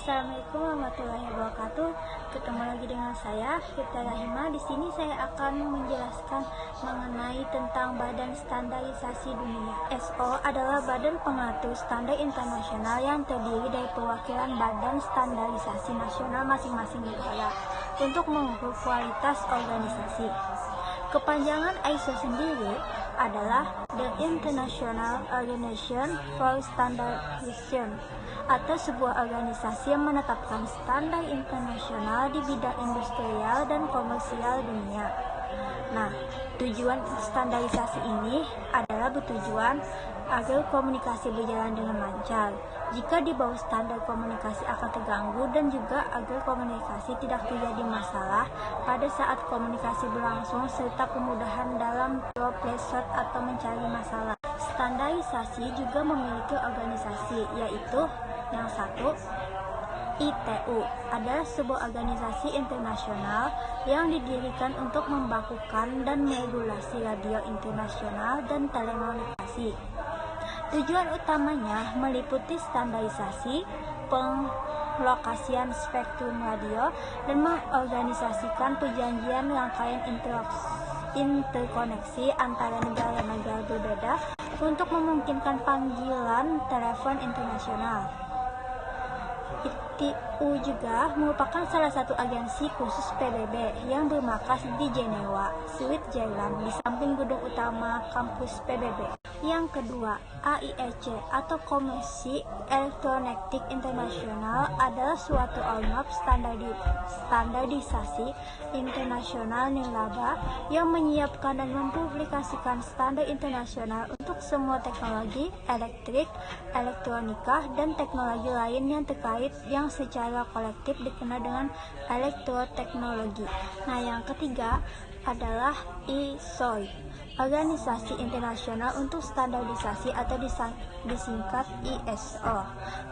Assalamualaikum warahmatullahi wabarakatuh. Ketemu lagi dengan saya, Firda Rahima. Di sini saya akan menjelaskan mengenai tentang Badan Standarisasi Dunia. SO adalah badan pengatur standar internasional yang terdiri dari perwakilan badan standarisasi nasional masing-masing negara untuk mengukur kualitas organisasi. Kepanjangan ISO sendiri adalah The International Organization for Standardization, atau sebuah organisasi yang menetapkan standar internasional di bidang industrial dan komersial dunia. Nah, tujuan standarisasi ini adalah bertujuan agar komunikasi berjalan dengan lancar. Jika di bawah standar, komunikasi akan terganggu, dan juga agar komunikasi tidak terjadi masalah pada saat komunikasi berlangsung, serta kemudahan dalam troubleshoot atau mencari masalah. Standarisasi juga memiliki organisasi, yaitu yang satu, ITU adalah sebuah organisasi internasional yang didirikan untuk membakukan dan meregulasi radio internasional dan telekomunikasi. Tujuan utamanya meliputi standarisasi, penglokasian spektrum radio, dan mengorganisasikan perjanjian rangkaian interkoneksi antara negara-negara berbeda untuk memungkinkan panggilan telepon internasional. ITU juga merupakan salah satu agensi khusus PBB yang bermarkas di Jenewa, Switzerland, di samping gedung utama kampus PBB. Yang kedua, AIEC atau Komisi Elektronik Internasional adalah suatu ormas standarisasi internasional nirlaba yang menyiapkan dan mempublikasikan standar internasional untuk semua teknologi elektrik, elektronika, dan teknologi lain yang terkait yang secara kolektif dikenal dengan elektroteknologi. Nah, yang ketiga adalah ISO, Organisasi Internasional untuk Standarisasi atau disingkat ISO,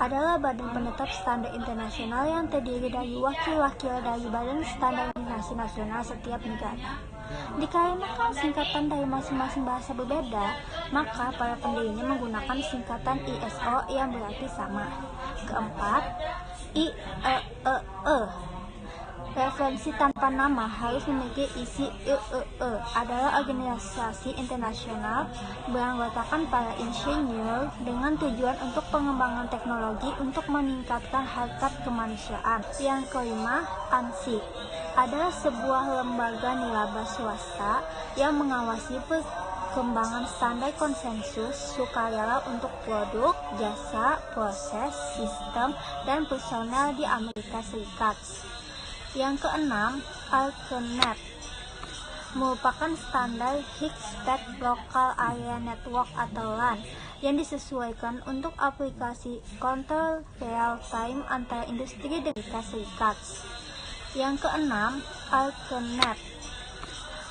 adalah badan penetap standar internasional yang terdiri dari wakil-wakil dari badan standarisasi nasional setiap negara. Dikarenakan singkatan dari masing-masing bahasa berbeda, maka para pendirinya menggunakan singkatan ISO yang berarti sama. Keempat, IEEE, referensi tanpa nama harus memiliki isi IEEE, adalah organisasi internasional beranggotakan para insinyur dengan tujuan untuk pengembangan teknologi untuk meningkatkan harkat kemanusiaan. Yang kelima, ANSI adalah sebuah lembaga nirlaba swasta yang mengawasi perkembangan standar konsensus sukarela untuk produk, jasa, proses, sistem, dan personel di Amerika Serikat. Yang keenam, ARPANET merupakan standar High-Speed Local Area Network atau LAN yang disesuaikan untuk aplikasi kontrol real-time antara industri di Amerika Serikat. Yang keenam, ARPANET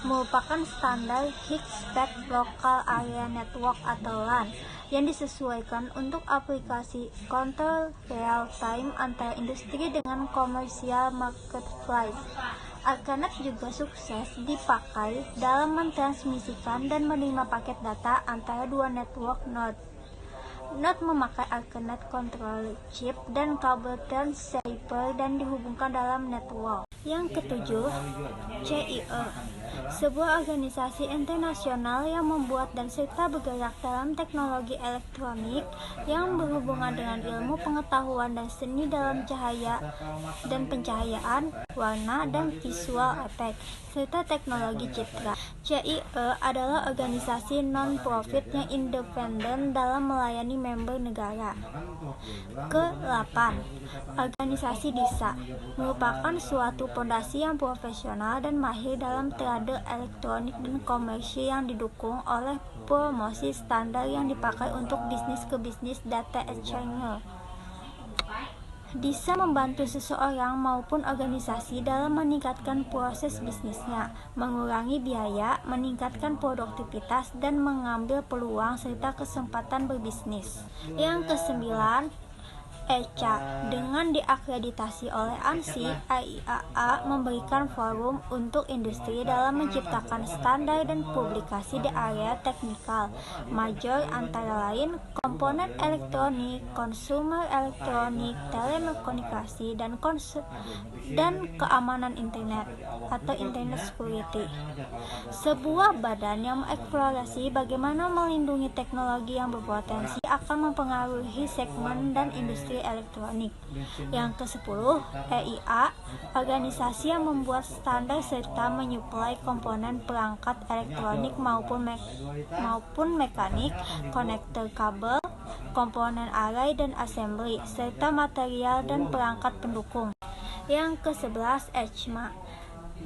merupakan standar High-Speed Local Area Network atau LAN yang disesuaikan untuk aplikasi kontrol real-time antara industri dengan komersial marketplace. ARPANET juga sukses dipakai dalam mentransmisikan dan menerima paket data antara dua network node. Node memakai ARPANET controller chip dan kabel transceiver dan dihubungkan dalam network. Yang ketujuh, CIE, sebuah organisasi internasional yang membuat dan serta bergerak dalam teknologi elektronik yang berhubungan dengan ilmu pengetahuan dan seni dalam cahaya dan pencahayaan, warna, dan visual effect, serta teknologi citra. CIE adalah organisasi non-profit yang independen dalam melayani member negara. Ke-8, organisasi DISA merupakan suatu fondasi yang profesional dan mahir dalam trade elektronik dan komersi yang didukung oleh promosi standar yang dipakai untuk bisnis ke bisnis data exchange. DISA membantu seseorang maupun organisasi dalam meningkatkan proses bisnisnya, mengurangi biaya, meningkatkan produktivitas, dan mengambil peluang serta kesempatan berbisnis. Yang kesembilan, ECA dengan diakreditasi oleh ANSI, IAA memberikan forum untuk industri dalam menciptakan standar dan publikasi di area teknikal major antara lain komponen elektronik, konsumer elektronik, telekomunikasi, dan keamanan internet atau internet security. Sebuah badan yang mengeksplorasi bagaimana melindungi teknologi yang berpotensi akan mempengaruhi segmen dan industri elektronik. Yang ke-10, EIA, organisasi yang membuat standar serta menyuplai komponen perangkat elektronik maupun mekanik, konektor kabel, komponen array dan assembly, serta material dan perangkat pendukung. Yang ke-11, ECMA.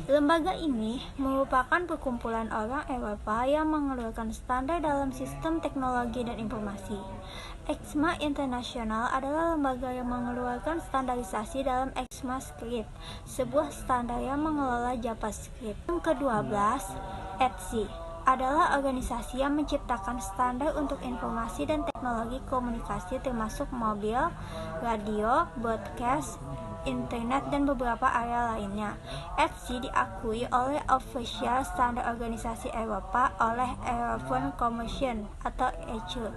Lembaga ini merupakan perkumpulan orang Eropa yang mengeluarkan standar dalam sistem teknologi dan informasi. ECMA Internasional adalah lembaga yang mengeluarkan standarisasi dalam ECMAScript, sebuah standar yang mengelola JavaScript. Yang ke-12, ETSI adalah organisasi yang menciptakan standar untuk informasi dan teknologi komunikasi termasuk mobil, radio, broadcast, internet, dan beberapa area lainnya. ETSI diakui oleh Official Standard Organisasi Eropa oleh European Commission atau ECE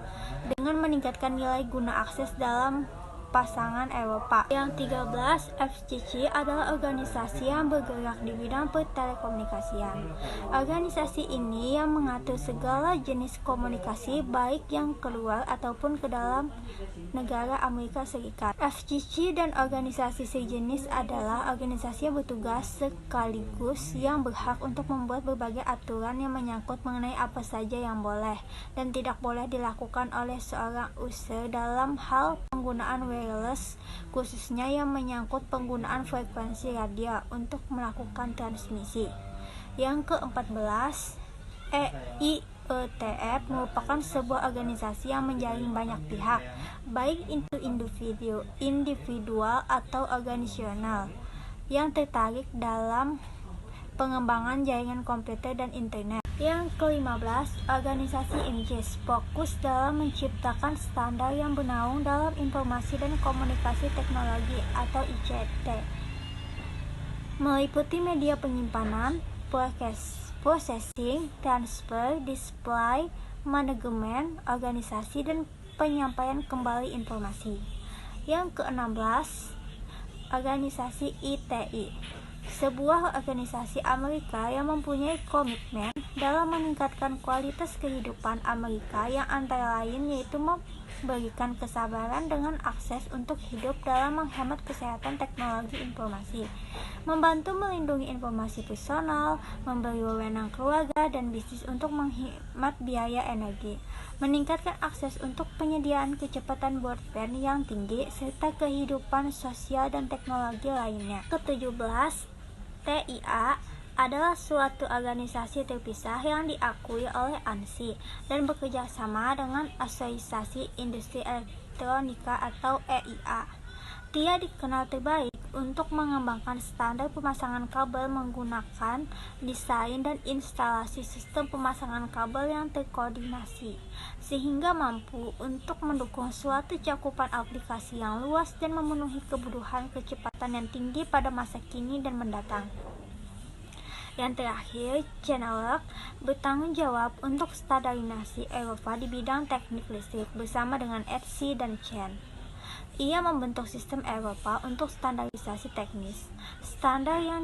dengan meningkatkan nilai guna akses dalam pasangan Eropa. Yang 13, FCC adalah organisasi yang bergerak di bidang pertelekomunikasian. Organisasi ini yang mengatur segala jenis komunikasi baik yang keluar ataupun ke dalam negara Amerika Serikat. FCC dan organisasi sejenis adalah organisasi yang bertugas sekaligus yang berhak untuk membuat berbagai aturan yang menyangkut mengenai apa saja yang boleh dan tidak boleh dilakukan oleh seorang user dalam hal penggunaan wireless, khususnya yang menyangkut penggunaan frekuensi radio untuk melakukan transmisi. Yang ke-14, EIETF merupakan sebuah organisasi yang menjaring banyak pihak, baik itu individual atau organisasional, yang tertarik dalam pengembangan jaringan komputer dan internet. Yang ke-15, organisasi INGIS fokus dalam menciptakan standar yang bernaung dalam informasi dan komunikasi teknologi atau ICT, meliputi media penyimpanan, processing, transfer, display, manajemen, organisasi, dan penyampaian kembali informasi. Yang ke-16, organisasi ITI, sebuah organisasi Amerika yang mempunyai komitmen dalam meningkatkan kualitas kehidupan Amerika yang antara lain yaitu memberikan kesabaran dengan akses untuk hidup dalam menghemat kesehatan teknologi informasi, membantu melindungi informasi personal, memberi wewenang keluarga dan bisnis untuk menghemat biaya energi, meningkatkan akses untuk penyediaan kecepatan broadband yang tinggi, serta kehidupan sosial dan teknologi lainnya. Ke-17, TIA adalah suatu organisasi terpisah yang diakui oleh ANSI dan bekerja sama dengan Asosiasi Industri Elektronika atau EIA. Dia dikenal terbaik untuk mengembangkan standar pemasangan kabel menggunakan desain dan instalasi sistem pemasangan kabel yang terkoordinasi, sehingga mampu untuk mendukung suatu cakupan aplikasi yang luas dan memenuhi kebutuhan kecepatan yang tinggi pada masa kini dan mendatang. Yang terakhir, CHAdeMO bertanggung jawab untuk standarisasi Eropa di bidang teknik listrik bersama dengan ETSI dan CHAdeMO. Ia membentuk sistem Eropa untuk standarisasi teknis. Standar yang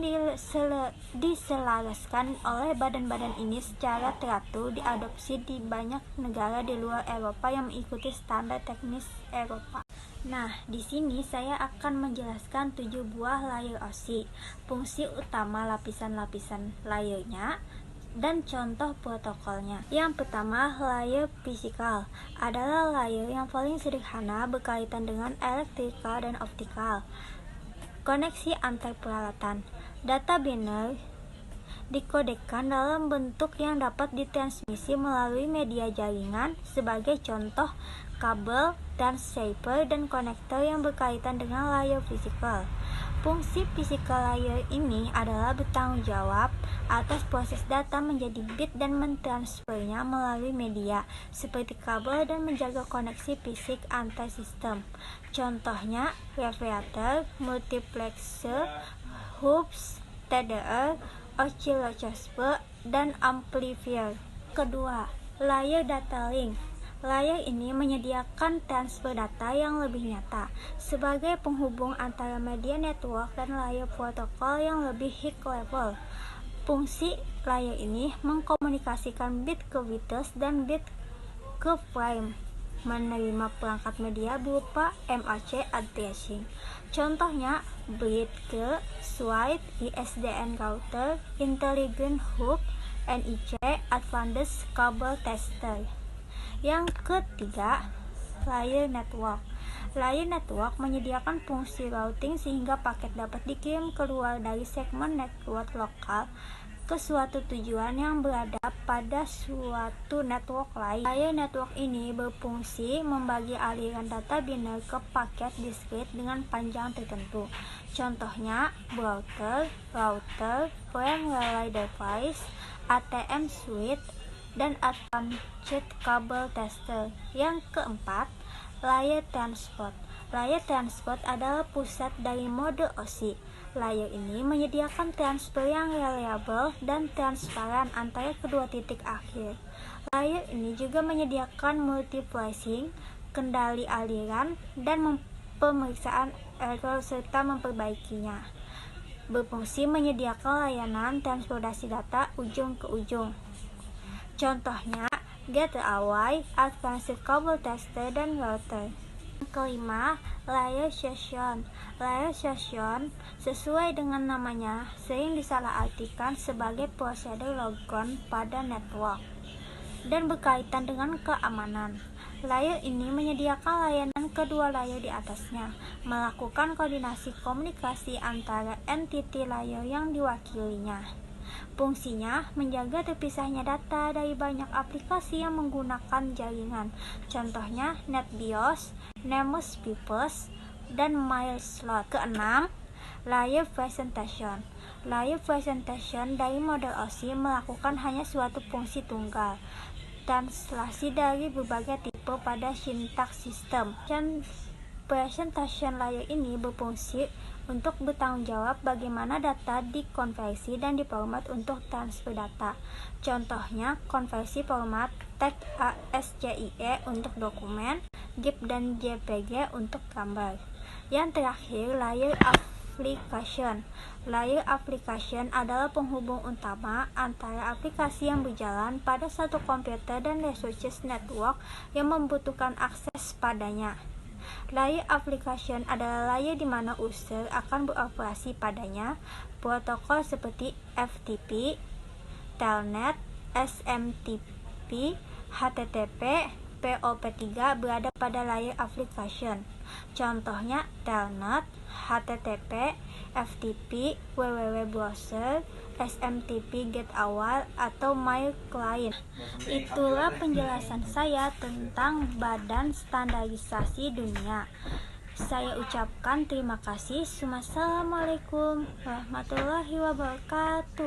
diselaraskan oleh badan-badan ini secara teratur diadopsi di banyak negara di luar Eropa yang mengikuti standar teknis Eropa. Nah, di sini saya akan menjelaskan 7 buah layer OSI, fungsi utama lapisan-lapisan layernya, dan contoh protokolnya. Yang pertama, layer fisikal adalah layer yang paling sederhana berkaitan dengan elektrikal dan optikal. Koneksi antar peralatan. Data biner dikodekan dalam bentuk yang dapat ditransmisi melalui media jaringan, sebagai contoh kabel, transceiver, dan konektor yang berkaitan dengan layer fisikal. Fungsi physical layer ini adalah bertanggung jawab atas proses data menjadi bit dan mentransfernya melalui media seperti kabel dan menjaga koneksi fisik antar sistem. Contohnya reflector, multiplexer, hubs, TDR, oscilloscope, dan amplifier. Kedua, layer data link. Layer ini menyediakan transfer data yang lebih nyata sebagai penghubung antara media network dan layer protokol yang lebih high level. Fungsi layer ini mengkomunikasikan bit ke bites dan bit ke frame, menerima perangkat media berupa MAC addressing. Contohnya bit ke switch, ISDN router, intelligent hub, NIC, advanced cable tester. Yang ketiga, layer network. Layer network menyediakan fungsi routing sehingga paket dapat dikirim keluar dari segmen network lokal ke suatu tujuan yang berada pada suatu network lain. Layer network ini berfungsi membagi aliran data biner ke paket diskrit dengan panjang tertentu. Contohnya router, frame relay device, ATM switch, dan advanced cable tester. Yang keempat, layer transport. Layer transport adalah pusat dari mode OSI. Layer ini menyediakan transfer yang reliable dan transparan antara kedua titik akhir. Layer ini juga menyediakan multiplexing, kendali aliran, dan pemeriksaan error serta memperbaikinya. Berfungsi menyediakan layanan transportasi data ujung ke ujung. Contohnya gateway, advanced cable tester, dan router. Kelima, layer session. Layer session sesuai dengan namanya sering disalahartikan sebagai prosedur logon pada network dan berkaitan dengan keamanan. Layer ini menyediakan layanan kedua layer di atasnya, melakukan koordinasi komunikasi antara entity layer yang diwakilinya. Fungsinya menjaga terpisahnya data dari banyak aplikasi yang menggunakan jaringan. Contohnya NetBIOS, Nemus Pipes, dan MailSlot. Keenam, layer presentation. Layer presentation dari model OSI melakukan hanya suatu fungsi tunggal, translasi dari berbagai tipe pada sintaks sistem. Presentation layer ini berfungsi untuk bertanggung jawab bagaimana data dikonversi dan diformat untuk transfer data. Contohnya konversi format teks ASCII untuk dokumen, GIF dan JPG untuk gambar. Yang terakhir, layer application. Layer application adalah penghubung utama antara aplikasi yang berjalan pada satu komputer dan resources network yang membutuhkan akses padanya. Layer application adalah layer di mana user akan beroperasi padanya. Protokol seperti FTP, Telnet, SMTP, HTTP, POP3 berada pada layer application. Contohnya Telnet, HTTP, FTP, www browser, SMTP get awal, atau mail client. Itulah penjelasan saya tentang Badan Standarisasi Dunia. Saya ucapkan terima kasih. Wassalamualaikum warahmatullahi wabarakatuh.